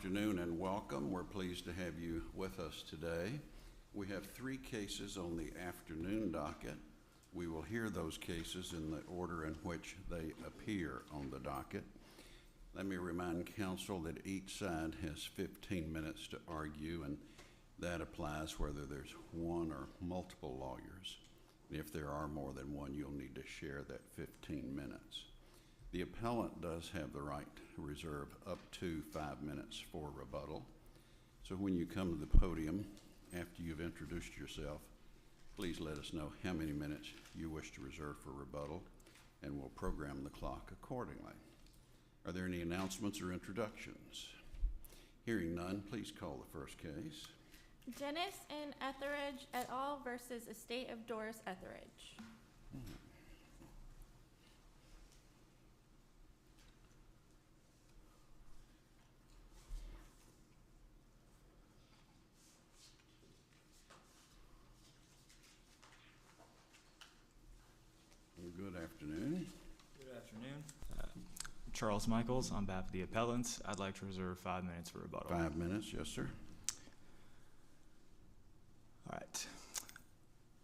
afternoon and welcome. We're pleased to have you with us today. We have 3 cases on the afternoon docket. We will hear those cases in the order in which they appear on the docket. Let me remind counsel that each side has 15 minutes to argue, and that applies whether there's one or multiple lawyers. If there are more than one, you'll need to share that 15 minutes. The appellant does have the right to reserve up to 5 minutes for rebuttal. So when you come to the podium, after you've introduced yourself, please let us know how many minutes you wish to reserve for rebuttal, and we'll program the clock accordingly. Are there any announcements or introductions? Hearing none, please call the first case. Dennis and Etheredge et al. Versus Estate of Doris Etheredge. Good afternoon. Good afternoon. Charles Michaels, on behalf of the appellants, I'd like to reserve 5 minutes for rebuttal. 5 minutes, yes, sir. All right.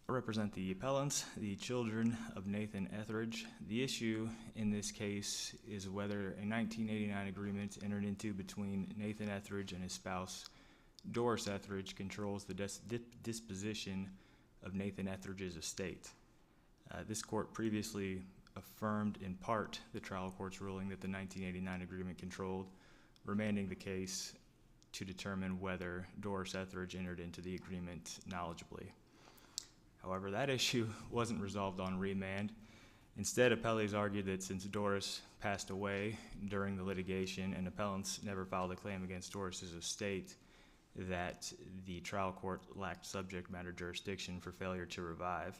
I represent the appellants, the children of Nathan Etheredge. The issue in this case is whether a 1989 agreement entered into between Nathan Etheredge and his spouse, Doris Etheredge, controls the disposition of Nathan Etheredge's estate. This court previously affirmed in part the trial court's ruling that the 1989 agreement controlled, remanding the case to determine whether Doris Etheredge entered into the agreement knowledgeably. However, that issue wasn't resolved on remand. Instead, appellees argued that since Doris passed away during the litigation and appellants never filed a claim against Doris's estate, that the trial court lacked subject matter jurisdiction for failure to revive.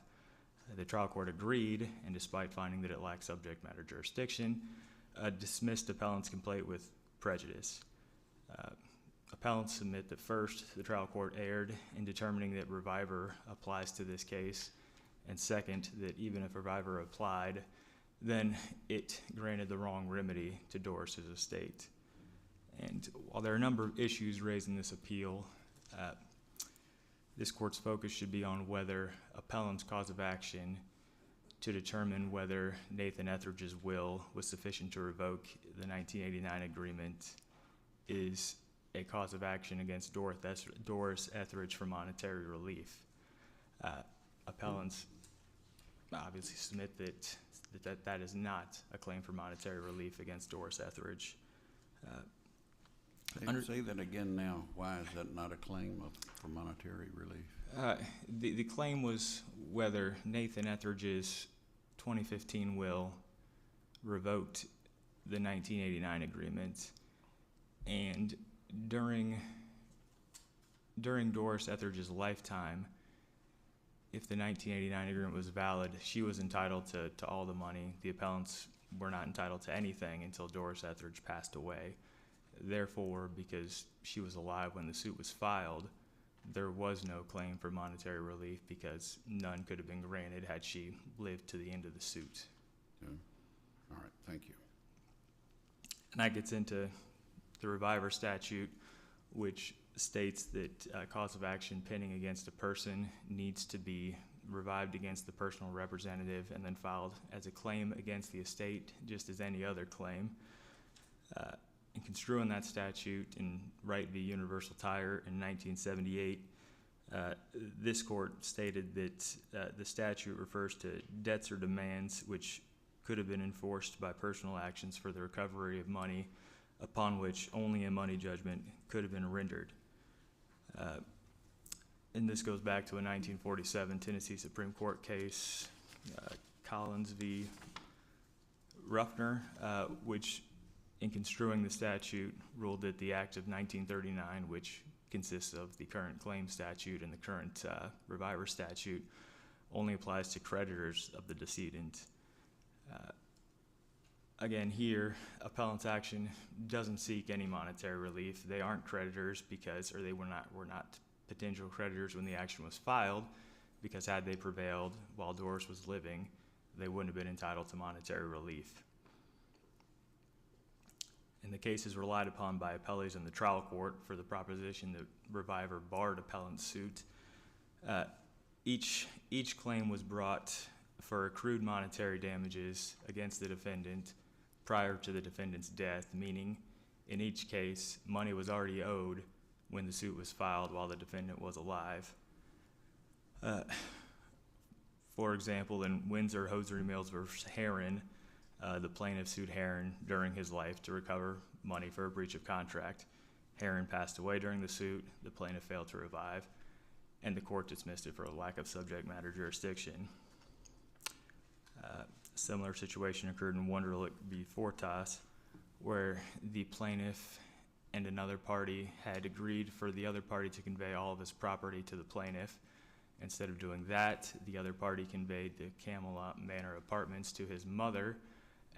The trial court agreed, and despite finding that it lacked subject matter jurisdiction, dismissed appellant's complaint with prejudice. Appellants submit that first, the trial court erred in determining that reviver applies to this case, and second, that even if reviver applied, then it granted the wrong remedy to Doris's estate. And while there are a number of issues raised in this appeal, this court's focus should be on whether appellant's cause of action to determine whether Nathan Etheredge's will was sufficient to revoke the 1989 agreement is a cause of action against Doris Etheredge for monetary relief. Appellants obviously submit that is not a claim for monetary relief against Doris Etheredge. Say that again now. Why is that not a claim for monetary relief? The claim was whether Nathan Etheredge's 2015 will revoked the 1989 agreement, and during Doris Etheredge's lifetime, if the 1989 agreement was valid, she was entitled to all the money. The appellants were not entitled to anything until Doris Etheredge passed away. Therefore, because she was alive when the suit was filed, there was no claim for monetary relief because none could have been granted had she lived to the end of the suit. Okay. All right, thank you. And that gets into the reviver statute, which states that a cause of action pending against a person needs to be revived against the personal representative and then filed as a claim against the estate, just as any other claim. In construing that statute in Wright v. Universal Tire in 1978, this court stated that the statute refers to debts or demands which could have been enforced by personal actions for the recovery of money upon which only a money judgment could have been rendered. And this goes back to a 1947 Tennessee Supreme Court case, Collins v. Ruffner, which in construing the statute ruled that the Act of 1939, which consists of the current claim statute and the current reviver statute, only applies to creditors of the decedent. Again, here, appellant's action doesn't seek any monetary relief. They aren't creditors or they were not potential creditors when the action was filed, because had they prevailed while Doris was living, they wouldn't have been entitled to monetary relief. And the case is relied upon by appellees in the trial court for the proposition that Reviver barred appellant's suit. Each claim was brought for accrued monetary damages against the defendant prior to the defendant's death, meaning in each case, money was already owed when the suit was filed while the defendant was alive. For example, in Windsor Hosiery Mills versus Heron, the plaintiff sued Heron during his life to recover money for a breach of contract. Heron passed away during the suit, the plaintiff failed to revive, and the court dismissed it for a lack of subject matter jurisdiction. A similar situation occurred in Wunderlich v. Fortas, where the plaintiff and another party had agreed for the other party to convey all of his property to the plaintiff. Instead of doing that, the other party conveyed the Camelot Manor apartments to his mother,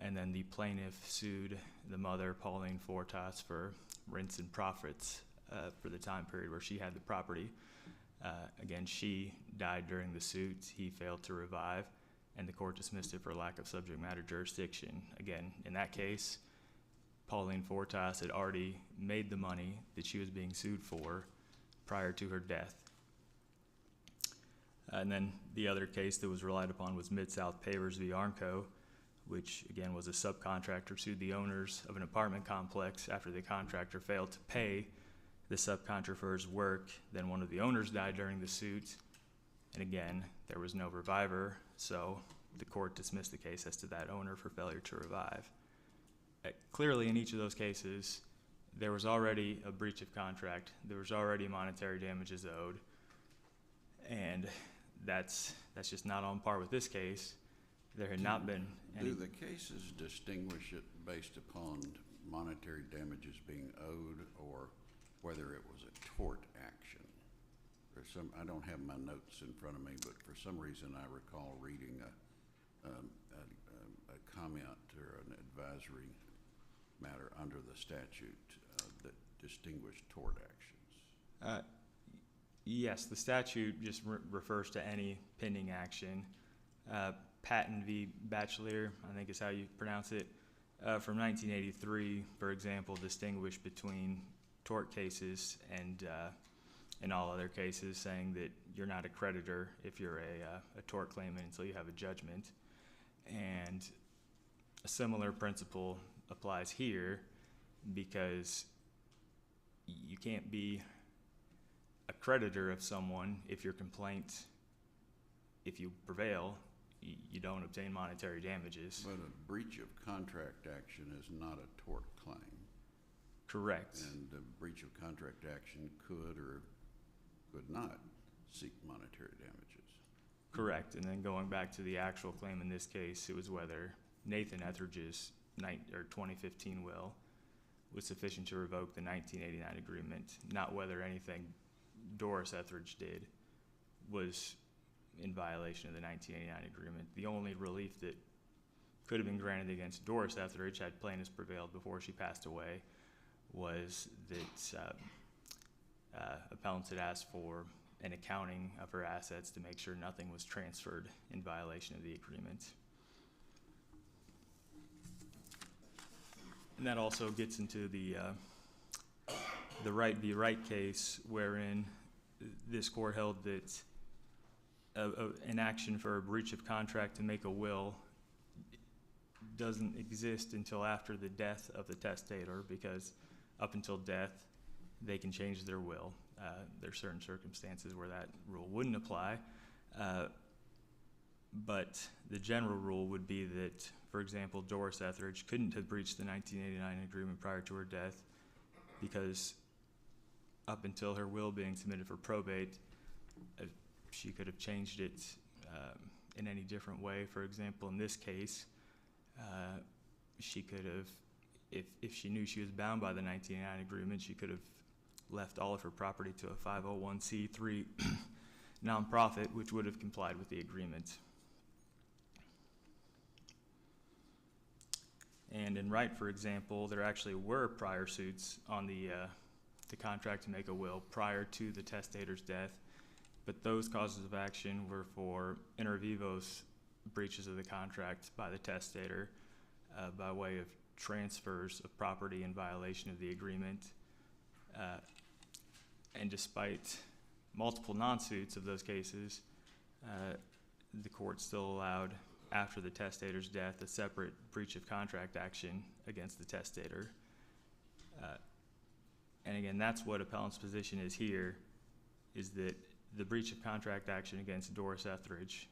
and then the plaintiff sued the mother, Pauline Fortas, for rents and profits for the time period where she had the property. Again, she died during the suit. He failed to revive, and the court dismissed it for lack of subject matter jurisdiction. Again, in that case, Pauline Fortas had already made the money that she was being sued for prior to her death. And then the other case that was relied upon was Mid-South Pavers v. Arnco, which again was a subcontractor sued the owners of an apartment complex after the contractor failed to pay the subcontractor's work. Then one of the owners died during the suit, and again, there was no reviver, so the court dismissed the case as to that owner for failure to revive. Clearly, in each of those cases, there was already a breach of contract, there was already monetary damages owed, and that's just not on par with this case. There had not been any. Do the cases distinguish it based upon monetary damages being owed or whether it was a tort action? I don't have my notes in front of me, but for some reason I recall reading a comment or an advisory matter under the statute that distinguished tort actions. Yes, the statute just refers to any pending action. Patton v. Batchelor, I think is how you pronounce it, from 1983, for example, distinguished between tort cases and all other cases, saying that you're not a creditor if you're a tort claimant until you have a judgment. And a similar principle applies here, because you can't be a creditor of someone if your complaint, if you prevail, you don't obtain monetary damages. But a breach of contract action is not a tort claim. Correct. And a breach of contract action could or could not seek monetary damages. Correct. And then going back to the actual claim in this case, it was whether Nathan Etheredge's 2015 will was sufficient to revoke the 1989 agreement, not whether anything Doris Etheredge did was in violation of the 1989 agreement. The only relief that could have been granted against Doris Etheredge had plaintiffs prevailed before she passed away was that appellants had asked for an accounting of her assets to make sure nothing was transferred in violation of the agreement. And that also gets into the Wright v. Wright case, wherein this court held that an action for a breach of contract to make a will doesn't exist until after the death of the testator, because up until death, they can change their will. There are certain circumstances where that rule wouldn't apply, but the general rule would be that, for example, Doris Etheredge couldn't have breached the 1989 agreement prior to her death, because up until her will being submitted for probate, she could have changed it in any different way. For example, in this case, she could have, if she knew she was bound by the 1989 agreement, she could have left all of her property to a 501c3 nonprofit, which would have complied with the agreement. And in Wright, for example, there actually were prior suits on the contract to make a will prior to the testator's death, but those causes of action were for inter vivos breaches of the contract by the testator by way of transfers of property in violation of the agreement. And despite multiple non-suits of those cases, the court still allowed, after the testator's death, a separate breach of contract action against the testator. And again, that's what appellant's position is here, is that the breach of contract action against Doris Etheredge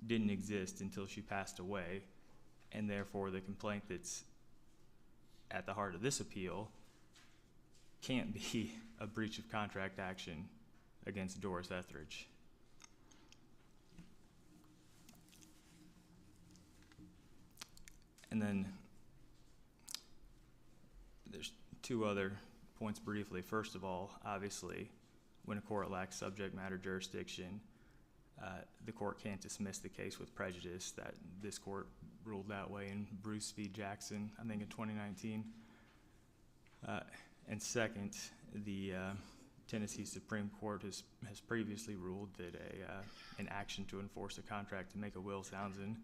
didn't exist until she passed away, and therefore the complaint that's at the heart of this appeal can't be a breach of contract action against Doris Etheredge. And then there's two other points briefly. First of all, obviously, when a court lacks subject matter jurisdiction, the court can't dismiss the case with prejudice. That this court ruled that way in Bruce v. Jackson, I think in 2019. And second, the Tennessee Supreme Court has previously ruled that an action to enforce a contract to make a will sounds in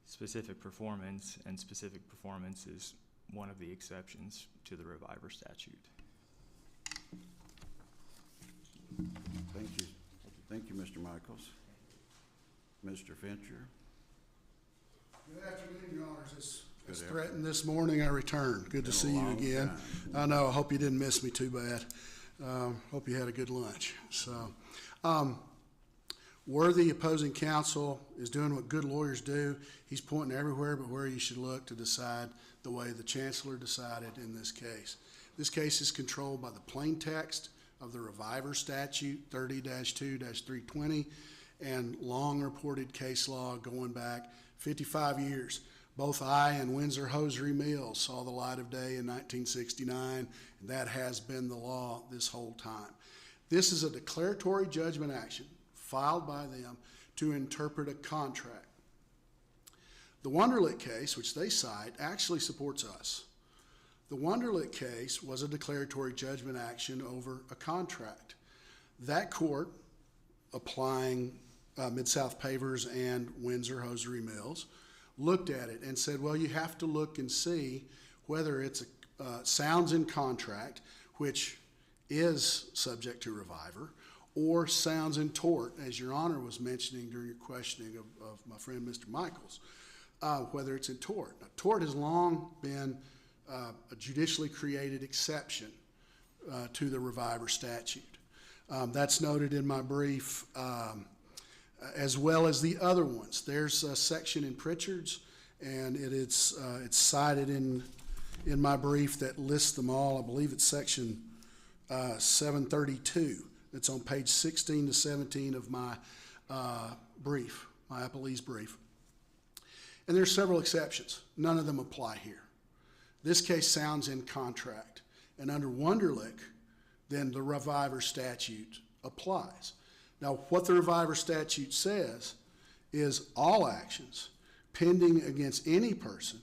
specific performance, and specific performance is one of the exceptions to the reviver statute. Thank you. Thank you, Mr. Michaels. Mr. Fincher. Good afternoon, Your Honors. As Good threatened this morning, I return. Good to see you again. I know. I hope you didn't miss me too bad. Hope you had a good lunch. So, worthy opposing counsel is doing what good lawyers do. He's pointing everywhere but where you should look to decide the way the chancellor decided in this case. This case is controlled by the plain text of the reviver statute 30-2-320 and long reported case law going back 55 years. Both I and Windsor Hosiery Mills saw the light of day in 1969, and that has been the law this whole time. This is a declaratory judgment action filed by them to interpret a contract. The Wunderlich case, which they cite, actually supports us. The Wunderlich case was a declaratory judgment action over a contract. That court, applying Mid-South Pavers and Windsor Hosiery Mills, looked at it and said, well, you have to look and see whether it's sounds in contract, which is subject to reviver, or sounds in tort, as Your Honor was mentioning during your questioning of my friend Mr. Michaels, whether it's in tort. Now, tort has long been a judicially created exception to the reviver statute. That's noted in my brief, as well as the other ones. There's a section in Pritchard's, and it's cited in my brief that lists them all. I believe it's section 732. It's on page 16 to 17 of my brief, my appellee's brief. And there's several exceptions. None of them apply here. This case sounds in contract, and under Wunderlich, then the reviver statute applies. Now, what the reviver statute says is all actions pending against any person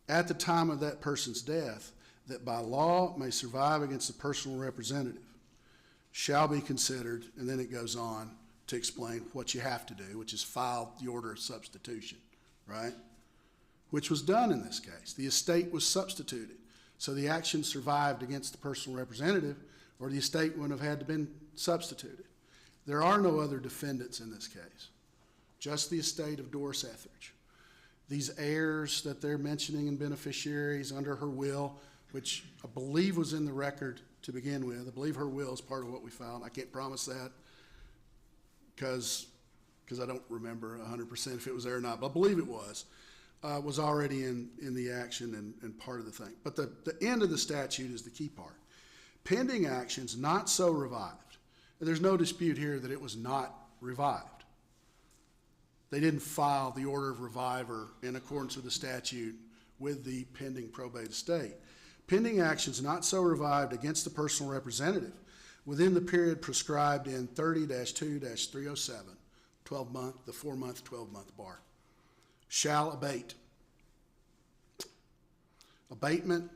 at the time of that person's death that by law may survive against a personal representative shall be considered, and then it goes on to explain what you have to do, which is file the order of substitution, right? Which was done in this case. The estate was substituted. So the action survived against the personal representative, or the estate wouldn't have had to been substituted. There are no other defendants in this case, just the estate of Doris Etheredge. These heirs that they're mentioning and beneficiaries under her will, which I believe was in the record to begin with. I believe her will is part of what we found. I can't promise that because I don't remember 100% if it was there or not, but I believe it was already in the action and part of the thing. But the end of the statute is the key part. Pending actions not so revived. And there's no dispute here that it was not revived. They didn't file the order of reviver in accordance with the statute with the pending probate estate. Pending actions not so revived against the personal representative within the period prescribed in 30-2-307, 12-month, the 4-month, 12-month bar, shall abate. Abatement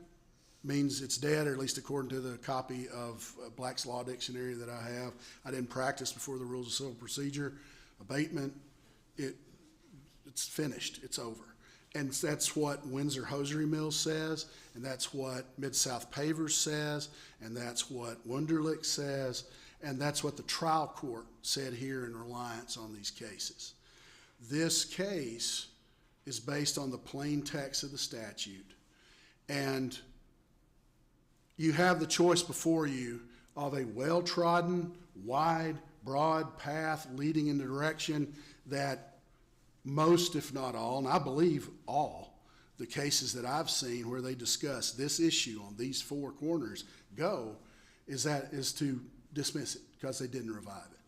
means it's dead, or at least according to the copy of Black's Law Dictionary that I have. I didn't practice before the Rules of Civil Procedure. Abatement, it's finished, it's over. And that's what Windsor Hosiery Mills says, and that's what Mid-South Pavers says, and that's what Wunderlich says, and that's what the trial court said here in reliance on these cases. This case is based on the plain text of the statute, and you have the choice before you of a well-trodden, wide, broad path leading in the direction that most, if not all, and I believe all, the cases that I've seen where they discuss this issue on these four corners is to dismiss it because they didn't revive it.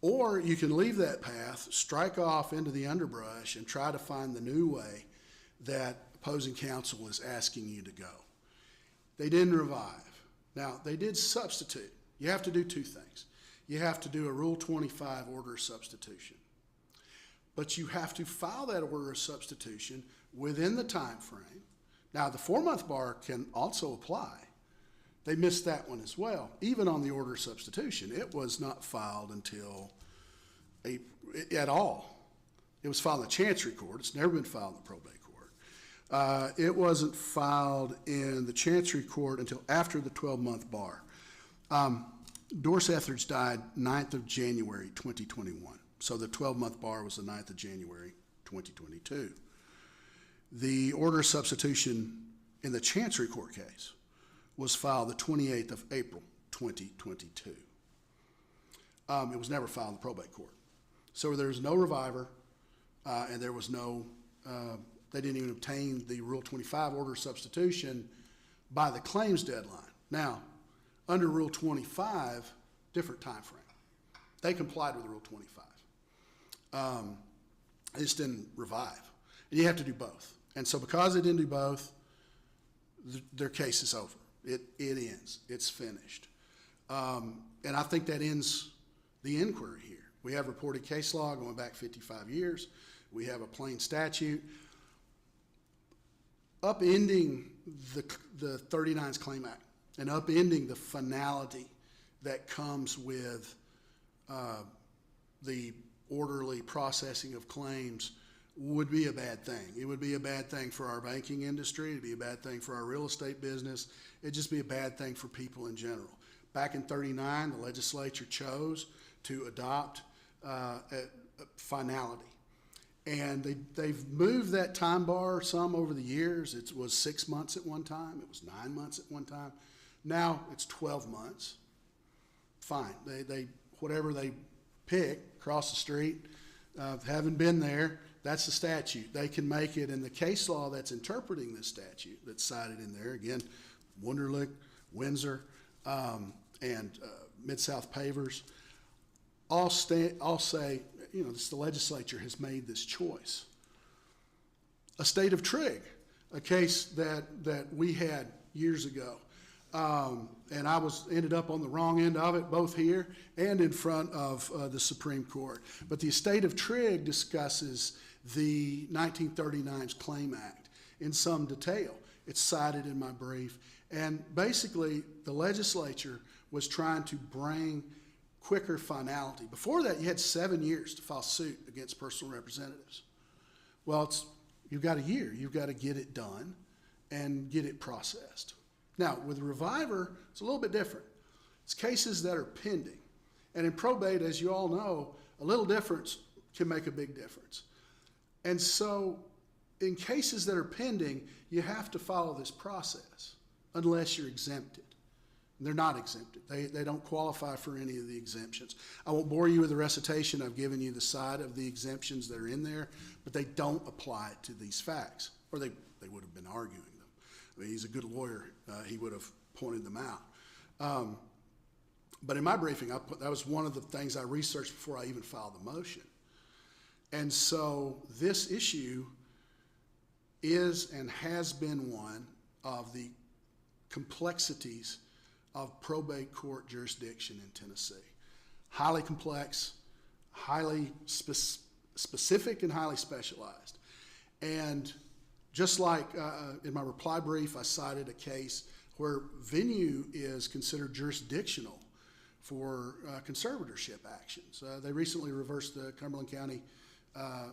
Or you can leave that path, strike off into the underbrush, and try to find the new way that opposing counsel is asking you to go. They didn't revive. Now, they did substitute. You have to do two things. You have to do a Rule 25 order of substitution. But you have to file that order of substitution within the time frame. Now, the 4-month bar can also apply. They missed that one as well. Even on the order of substitution, it was not filed until at all. It was filed in the Chancery Court. It's never been filed in the probate court. It wasn't filed in the Chancery Court until after the 12-month bar. Doris Etheredge died 9th of January, 2021. So the 12-month bar was the 9th of January, 2022. The order of substitution in the Chancery Court case was filed the 28th of April, 2022. It was never filed in the probate court. So there was no reviver, and there was no, they didn't even obtain the Rule 25 order of substitution by the claims deadline. Now, under Rule 25, different time frame. They complied with Rule 25. They just didn't revive. And you have to do both. And so because they didn't do both, their case is over. It ends. It's finished. And I think that ends the inquiry here. We have reported case law going back 55 years. We have a plain statute. Upending the 39's Claim Act and upending the finality that comes with the orderly processing of claims would be a bad thing. It would be a bad thing for our banking industry. It'd be a bad thing for our real estate business. It'd just be a bad thing for people in general. Back in 39, the legislature chose to adopt a finality. And they've moved that time bar some over the years. It was 6 months at one time. It was 9 months at one time. Now it's 12 months. Fine. They whatever they pick, across the street, haven't been there, that's the statute. They can make it, in the case law that's interpreting this statute that's cited in there, again, Wunderlich, Windsor, and Mid-South Pavers, all say, the legislature has made this choice. A state of trig, a case that we had years ago, and I ended up on the wrong end of it, both here and in front of the Supreme Court. But the estate of trig discusses the 1939's Claim Act in some detail. It's cited in my brief. And basically, the legislature was trying to bring quicker finality. Before that, you had 7 years to file suit against personal representatives. Well, you've got a year. You've got to get it done and get it processed. Now, with reviver, it's a little bit different. It's cases that are pending. And in probate, as you all know, a little difference can make a big difference. And so in cases that are pending, you have to follow this process unless you're exempted. And they're not exempted. They don't qualify for any of the exemptions. I won't bore you with the recitation. I've given you the side of the exemptions that are in there, but they don't apply to these facts, or they would have been arguing them. I mean, he's a good lawyer. He would have pointed them out. But in my briefing, that was one of the things I researched before I even filed the motion. And so this issue is and has been one of the complexities of probate court jurisdiction in Tennessee. Highly complex, highly specific, and highly specialized. And just like in my reply brief, I cited a case where venue is considered jurisdictional for conservatorship actions. They recently reversed the Cumberland County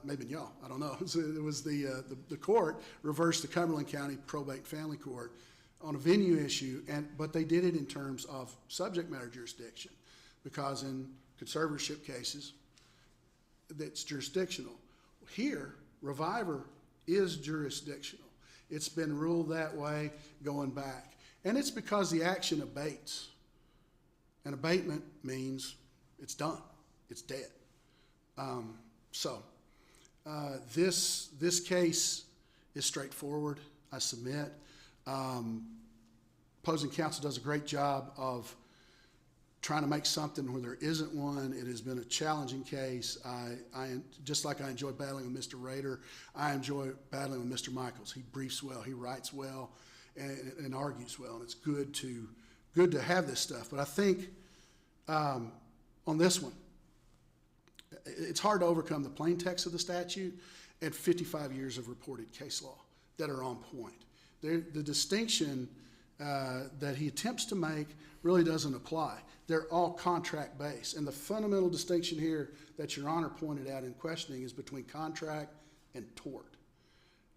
maybe y'all, I don't know. So it was the court reversed the Cumberland County Probate Family Court on a venue issue, but they did it in terms of subject matter jurisdiction, because in conservatorship cases, that's jurisdictional. Here, reviver is jurisdictional. It's been ruled that way going back. And it's because the action abates. And abatement means it's done. It's dead. This case is straightforward, I submit. Opposing counsel does a great job of trying to make something where there isn't one. It has been a challenging case. I just like I enjoy battling with Mr. Rader, I enjoy battling with Mr. Michaels. He briefs well, he writes well, and argues well, and it's good to have this stuff. But I think on this one, it's hard to overcome the plain text of the statute and 55 years of reported case law that are on point. The distinction that he attempts to make really doesn't apply. They're all contract-based. And the fundamental distinction here that Your Honor pointed out in questioning is between contract and tort.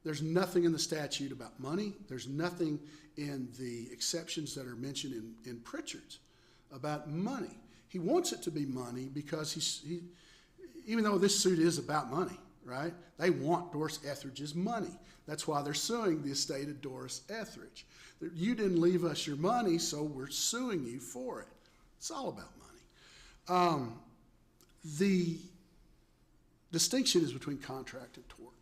There's nothing in the statute about money. There's nothing in the exceptions that are mentioned in Pritchard's about money. He wants it to be money because even though this suit is about money, right? They want Doris Etheredge's money. That's why they're suing the estate of Doris Etheredge. You didn't leave us your money, so we're suing you for it. It's all about money. The distinction is between contract and tort.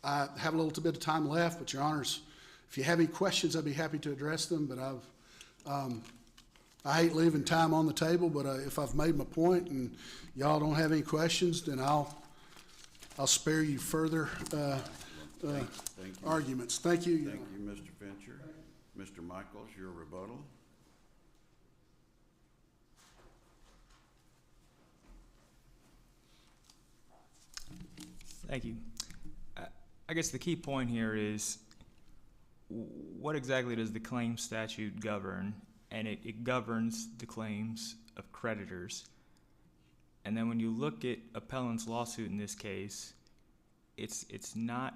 I have a little bit of time left, but Your Honors, if you have any questions, I'd be happy to address them. But I hate leaving time on the table, but if I've made my point and y'all don't have any questions, then I'll spare you further Thank you. arguments. Thank you. Thank you, Mr. Fincher. Mr. Michaels, your rebuttal. Thank you. I guess the key point here is what exactly does the claim statute govern? And it governs the claims of creditors. And then when you look at appellant's lawsuit in this case, it's not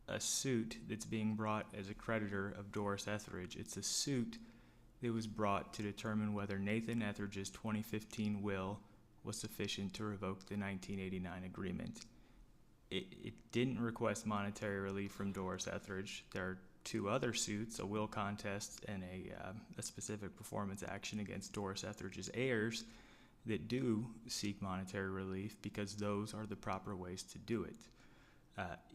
a suit that's being brought as a creditor of Doris Etheredge. It's a suit that was brought to determine whether Nathan Etheredge's 2015 will was sufficient to revoke the 1989 agreement. It didn't request monetary relief from Doris Etheredge. There are two other suits, a will contest and a specific performance action against Doris Etheredge's heirs, that do seek monetary relief because those are the proper ways to do it.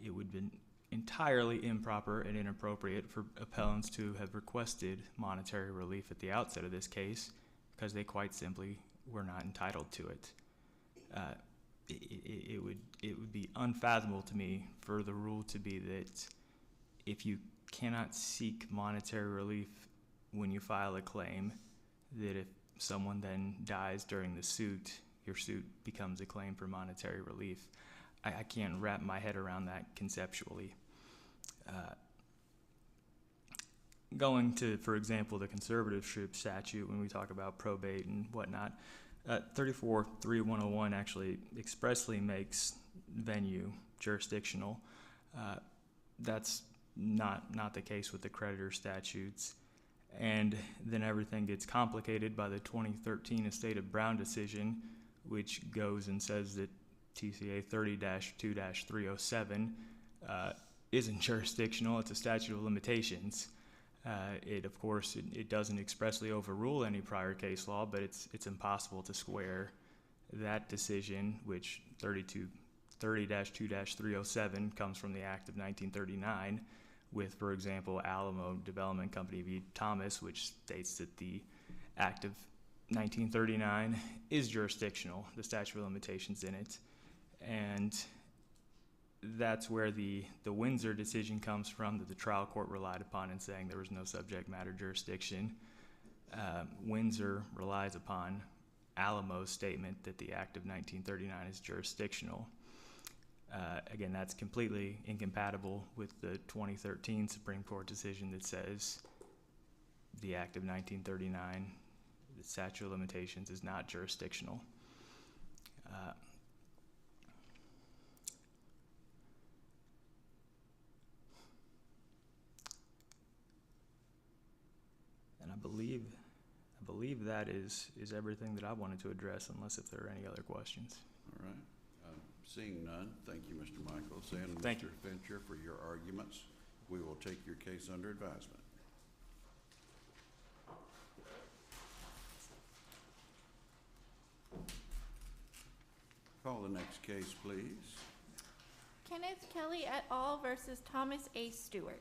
It would have been entirely improper and inappropriate for appellants to have requested monetary relief at the outset of this case because they quite simply were not entitled to it. It would be unfathomable to me for the rule to be that if you cannot seek monetary relief when you file a claim, that if someone then dies during the suit, your suit becomes a claim for monetary relief. I can't wrap my head around that conceptually. Going to, for example, the conservatorship statute, when we talk about probate and whatnot, 34.3.101 actually expressly makes venue jurisdictional. That's not the case with the creditor statutes. And then everything gets complicated by the 2013 Estate of Brown decision, which goes and says that TCA 30-2-307 isn't jurisdictional. It's a statute of limitations. Of course, it doesn't expressly overrule any prior case law, but it's impossible to square that decision, which 30-2-307 comes from the Act of 1939, with, for example, Alamo Development Company v. Thomas, which states that the Act of 1939 is jurisdictional, the statute of limitations in it. And that's where the Windsor decision comes from, that the trial court relied upon in saying there was no subject matter jurisdiction. Windsor relies upon Alamo's statement that the Act of 1939 is jurisdictional. Again, that's completely incompatible with the 2013 Supreme Court decision that says the Act of 1939, the statute of limitations, is not jurisdictional. And I believe that is everything that I wanted to address, unless if there are any other questions. All right. Seeing none, thank you, Mr. Michaels, and Thank Mr. Fincher for your arguments. We will take your case under advisement. Call the next case, please. Kenneth Kelly et al. Versus Thomas A. Stewart.